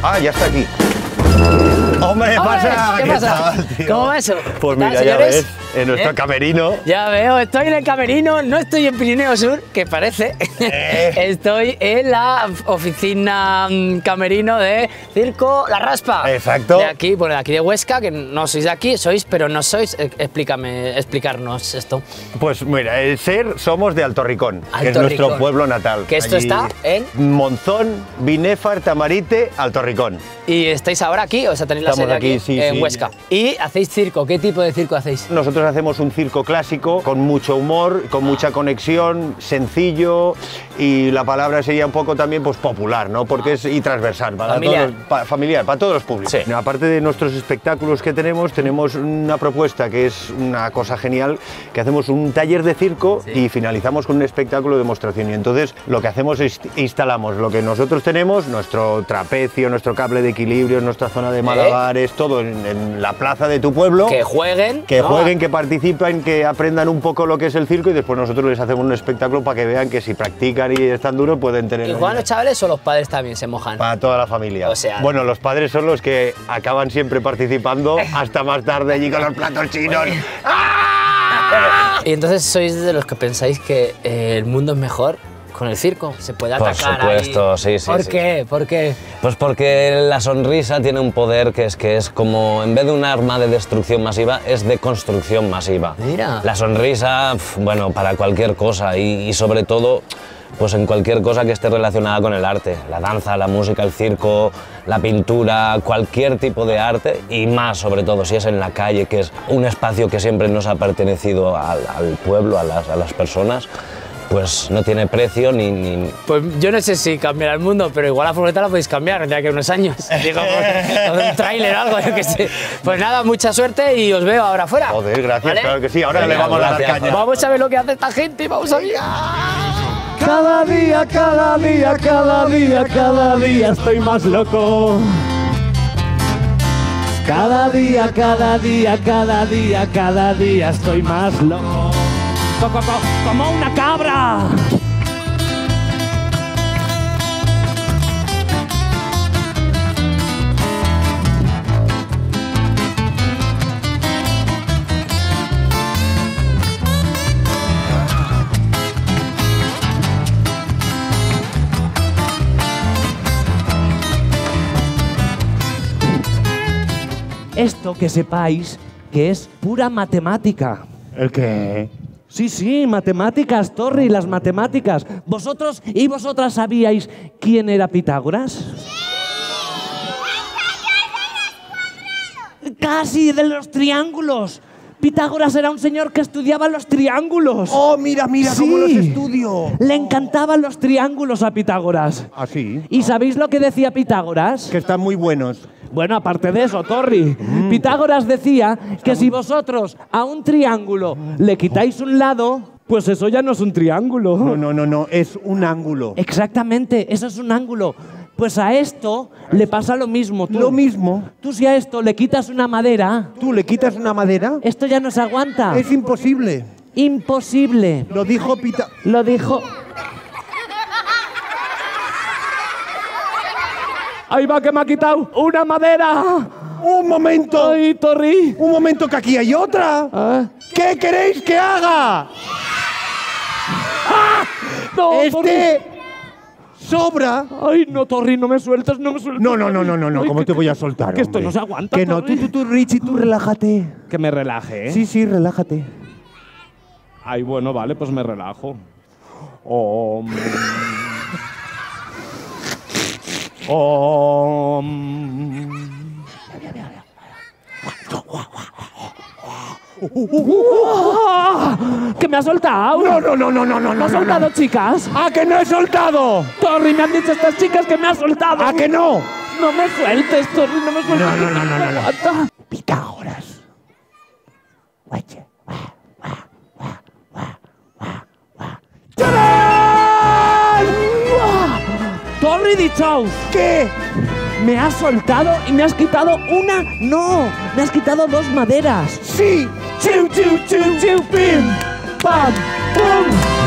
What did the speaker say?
Ah, ya está aquí. ¡Hombre, pasa! ¿Qué pasa? Tal, tío? ¿Cómo va eso? Pues ¿Qué tal, mira, ya señores? ves, en nuestro camerino. Ya veo, estoy en el camerino, no estoy en Pirineo Sur, que parece. Estoy en la oficina camerino de Circo La Raspa. Exacto. De aquí, bueno, de aquí de Huesca, que no sois de aquí, sois, pero no sois. Explicarnos esto. Pues mira, somos de Alto Ricón, que es Alto nuestro Ricón. pueblo natal. Que esto Allí, está en Monzón, Binéfar, Tamarite, Alto Ricón. Y estáis ahora aquí, o sea, tenéis la Estamos sede aquí, aquí, sí, en sí. Huesca. Y hacéis circo, ¿qué tipo de circo hacéis? Nosotros hacemos un circo clásico con mucho humor, con mucha conexión, sencillo, y la palabra sería un poco también pues popular, ¿no? Porque es y transversal, para Familiar. familiar, para todos los públicos. Sí. Aparte de nuestros espectáculos que tenemos una propuesta que es una cosa genial, que hacemos un taller de circo y finalizamos con un espectáculo de demostración. Y entonces lo que hacemos es instalamos lo que nosotros tenemos, nuestro trapecio, nuestro cable de equilibrios, nuestra zona de malabares, todo en la plaza de tu pueblo. Que jueguen. Que ¿no? jueguen, que participen, que aprendan un poco lo que es el circo y después nosotros les hacemos un espectáculo para que vean que si practican y están duros pueden tener... ¿Y juegan los chavales o los padres también se mojan? Para toda la familia. O sea, bueno, los padres son los que acaban siempre participando hasta más tarde allí con los platos chinos. Y entonces sois de los que pensáis que el mundo es mejor con el circo. Se puede atacar. Por supuesto, ahí. sí, sí. ¿Por sí. qué? ¿Por qué? Pues porque la sonrisa tiene un poder que es como, en vez de un arma de destrucción masiva, es de construcción masiva. Mira. La sonrisa, bueno, para cualquier cosa y sobre todo, pues en cualquier cosa que esté relacionada con el arte. La danza, la música, el circo, la pintura, cualquier tipo de arte y más sobre todo si es en la calle, que es un espacio que siempre nos ha pertenecido al pueblo, a las personas. Pues no tiene precio ni... Pues yo no sé si cambiará el mundo, pero igual la furgoneta la podéis cambiar de aquí a unos años. Digo, por un tráiler o algo, yo qué sé. Pues nada, mucha suerte y os veo ahora afuera. Joder, gracias, ¿Vale? claro que sí. Ahora Venga, le vamos a dar gracias. caña. Vamos a ver lo que hace esta gente, vamos a ver. Cada día, cada día, cada día, cada día estoy más loco. Cada día, cada día, cada día, cada día estoy más loco. Como una cabra. Esto que sepáis que es pura matemática. ¿El qué? Sí, sí, matemáticas, Torri, las matemáticas. ¿Vosotros y vosotras sabíais quién era Pitágoras? Casi, de los triángulos. Pitágoras era un señor que estudiaba los triángulos. Oh, mira, mira Sí. cómo los estudio. Le encantaban los triángulos a Pitágoras. ¿Ah, sí? ¿Y sabéis lo que decía Pitágoras? Que están muy buenos. Bueno, aparte de eso, Torri, Pitágoras decía que si vosotros a un triángulo le quitáis un lado, pues eso ya no es un triángulo. No, es un ángulo. Exactamente, eso es un ángulo. Pues a esto le pasa lo mismo. Tú. Lo mismo. Tú si a esto le quitas una madera, ¿Tú le quitas una madera? esto ya no se aguanta. Es imposible. Imposible. Lo dijo Lo dijo... Ahí va que me ha quitado una madera. ¡Un momento! Ay, Torri. ¡Un momento, que aquí hay otra! Ah. ¿Qué queréis que haga? No, Torri. Sobra. Ay, no, Torri, no me sueltes, no me sueltes. No, Ay, ¿cómo que- te voy a soltar? Que esto hombre? no se aguanta, Que no, Torri. tú, Richie, tú relájate. Que me relaje, ¿eh? Sí, relájate. Ay, bueno, vale, pues me relajo. Om. ¿Que me ha soltado? No. ¿Me ha soltado, chicas? ¡Ah, que no he soltado! Torri, me han dicho estas chicas que me ha soltado. ¡Ah, que no! No me sueltes, Torri, no me sueltes. No. Aguanta. Pitágoras. Guache. Torri Dichaus, ¿Qué? me has soltado y me has quitado una. No, me has quitado dos maderas. ¡Sí! Chiu, chiu, chiu, chiu, pim, pam, pum.